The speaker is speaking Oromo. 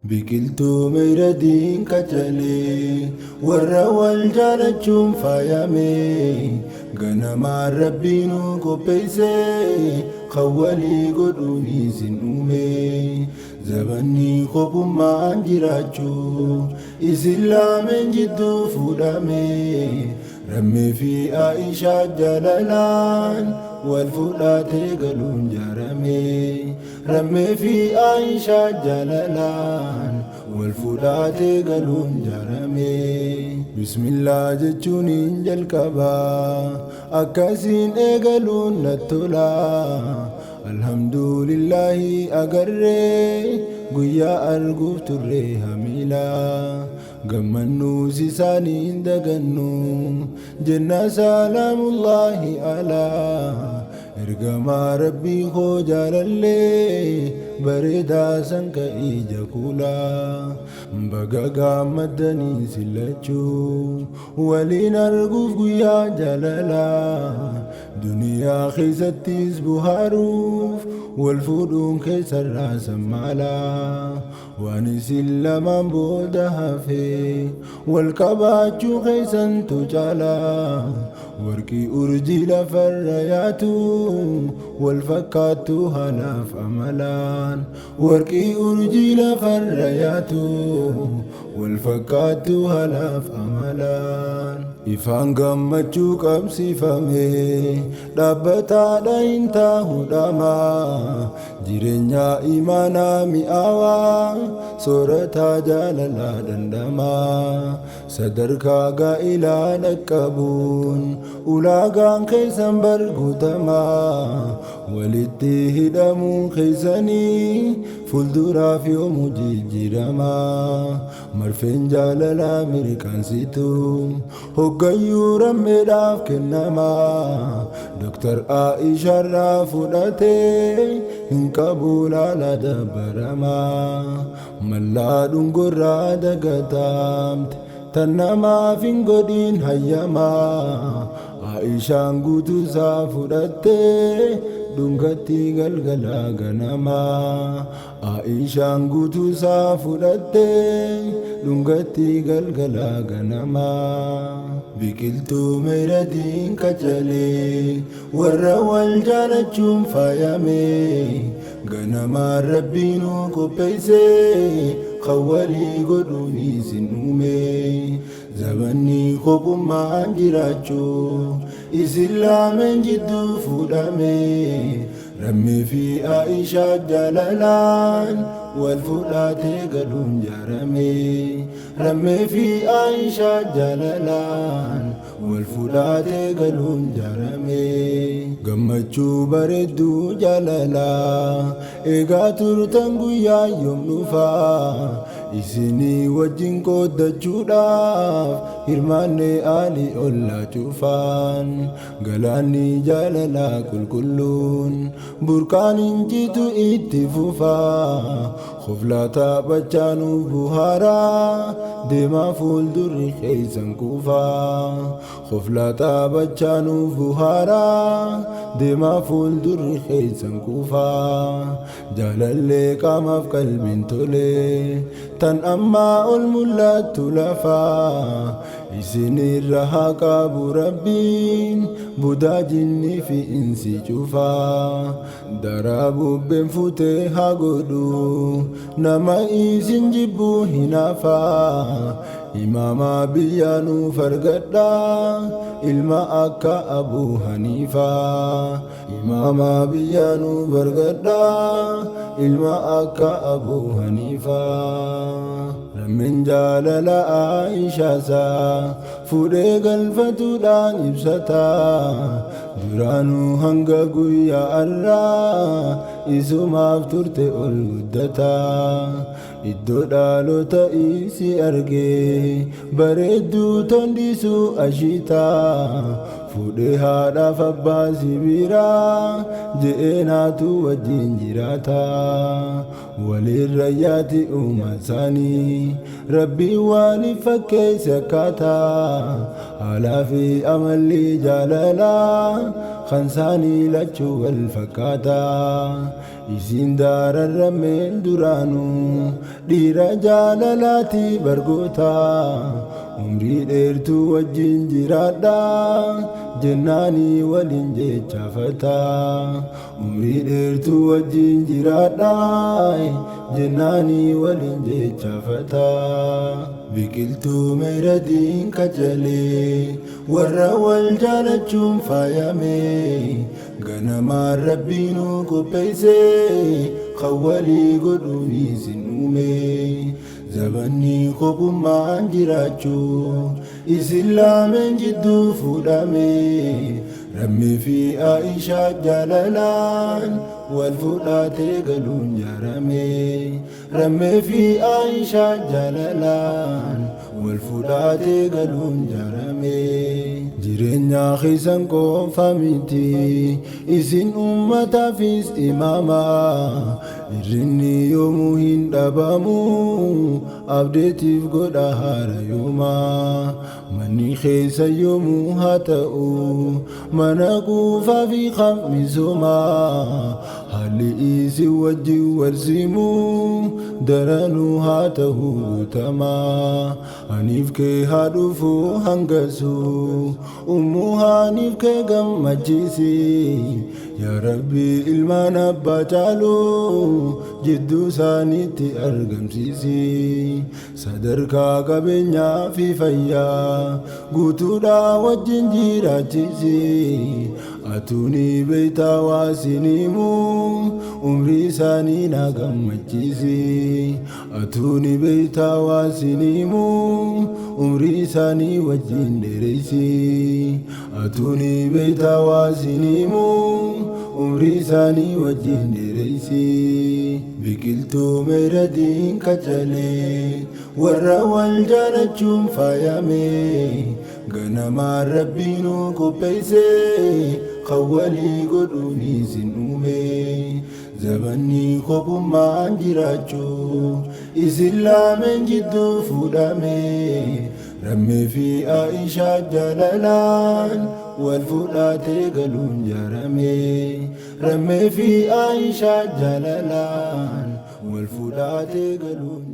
Biqiltuu miidhagdiin qacalee warra wal jaalachuun faayamee ganamaan rabbiinuu qopheessee kan walii godhuun isin uume. Zabanni kopummaan jiraachuu isin lameen jidduu fuudhame. Rammee fi Aishaa jaalalaan wal fudhatee galuun jaarame. Rammee fi Aishaa jaalalaan wal fudhatee galuun jaarame. Bismillah jechuun hin jalqaba akkasiin eegaluun natti tola. Alhamdulillahi agarree guyyaa arguuf turre hamiila. Gammannuus isaaniin dagannu jenna salaamullahi alaa. Ergamaa rabbii koo jaalallee bareedaa sanka ija kuulaa. Baga gammaddanii sillachuu waliin arguuf guyyaa jaalalaa. Duniyaa keessattis buhaaruuf wal fuudhuun keessarraa sammaalaa. Waan isin lamaan booda hafee wal qabaachuu keessantu caalaa. Warqii urjii lafarra yaatu wal fakkaattu haalaaf amalaan. Warqii urjii lafarra yaatu wal fakkaattu haalaaf amalaan. Ifaan gammachuu qabsiifame dhaabbataadha hin taa'u dhama. Jireenya imaanaa mi'aawaa soorataa jaalalaa dandama. Sadarkaa gaa'ilaa dhaqqabuun ulaagaan keessan barguutama. Walitti hidhamuun keessanii fuulduraaf yoomuu jijjiirama. Marfeen jaalalaa mirkaansitu hoggayyuu rammeedhaaf kennama. Dr. Aishaarraa fudhatee hin qabu laala dabbarama. Mallaa dhungorraa dagatamte tan namaaf hin godhin hayyama. Aishaan guutuusaa fudhattee dhungatti galgala ganama. Aishaan guutuusaa fudhattee dhungatti galgala ganama. Biqiltuu miidhagdiin qacalee warra wal jaalachuun faayamee ganamaan rabbiinuu qopheessee kan walii godhuun isin uume. Zabanni kopummaan jiraachuu isin lameen jidduu fuudhame. Rammee fi Aishaa jaalalaan wal fudhatee galuun jaarame. Rammee fi Aishaa jaalalaan wal fudhatee galuun jaarame. Gammachuu bareedduu jaalalaa eegaa turtan guyyaa yoom dhufaa. Isinii wajjin qooddachuudhaaf hirmaannee aalii ollaa cufaan. Galaanni jaalalaa qulqulluun burqaan injitu itti fufaa. Qoflaa taphachaanuuf buhaaraa deemaa fuuldurri keessan kufaa. Qoflaa taphachaanuuf buhaaraa deemaa fuuldurri keessan kufaa. Jaalallee qaamaaf qalbiin tolee tan ammaa ol mul'attu lafaa. Isinirra haa qabu rabbiin budaa jinnii fi insi cufaa. Daraa bubbeen fuutee haa godhu nama isin jibbuu hin hafaa. Imaama biyyaanuu argadhaa ilma akka Abuu Haniifaa. Imaama biyyaanuu argadhaa ilma akka Abuu Haniifaa. Rammeen jaalala Aishaasaa fuudhee galfatuudhaan ibsataa. Duraanuu hanga guyyaa har'aa isumaaf turte ol guddataa. Iddoo dhaalota isi argee bareedduu tondisuu ashiitaa. Fuudhee haadhaaf abbaa sibiraa je'ee naatu wajjin jiraataa. Walirra yaati uumaa isaanii rabbiin waaliif fakkeesse akkaataa. Haalaa fi amalli jaalalaa kan isaanii lachuu wal fakkaataa. isin dararrameen duraanuu dhiira jaalalaati bargoota umrii dheertuu wajjin jiraadha jennaanii waliin jechafata umrii dheertuu wajjin jiraadha jennaanii waliin jechafata biqiltuu meeradiin qacalee warra wal jaalachuun faayame ganamaan rabbiinuu qopheessee kan walii godhuun isin uume zabanni kopummaan jiraachuu isin lameen jidduu fuudhame rammii fi Aishaa jaalalaan wal fuudhatee galuun jaarame rammii fi Aishaa jaalalaan wal fuudhatee galuun jaarame jireenya keessan qofa miti isin ummataafis imaama irrinni yoomuu hin dhabamu abdeetiif godha haara yooma manni keessa yoomuu haa ta'u mana quufaa fi misooma haalli isin wajjin warsimu daranuu haa ta'u guutama aniif kee haa dhufu hangasu ummuu haaniif kee gammachiisi yaa rabbi ilmaan abbaa caalu jidduu isaaniitti argamsiisi sadarkaa qabeenyaa fi fayyaa guutuudhaa wajjin jiraachisi atuuni beeytaa waasiniimu umrii isaanii na gammachiisi atuuni beeytaa waasiniimu umrii isaanii wajjin dheereysi atuuni beeytaa waasiniimu umrii isaanii wajjin dheereysi biqiltuu meeradiin qacalee warra wal jaalachuun faayame ganamaan rabbiinuu qopheessee kan walii godhuun isin uume zabanni kopummaan jiraachuu isin lameen jidduu fuudhame rammii fi Aishaa jaalalaan wal fuudhatee galuun jaarame rammii fi Aishaa jaalalaan wal fuudhatee galuun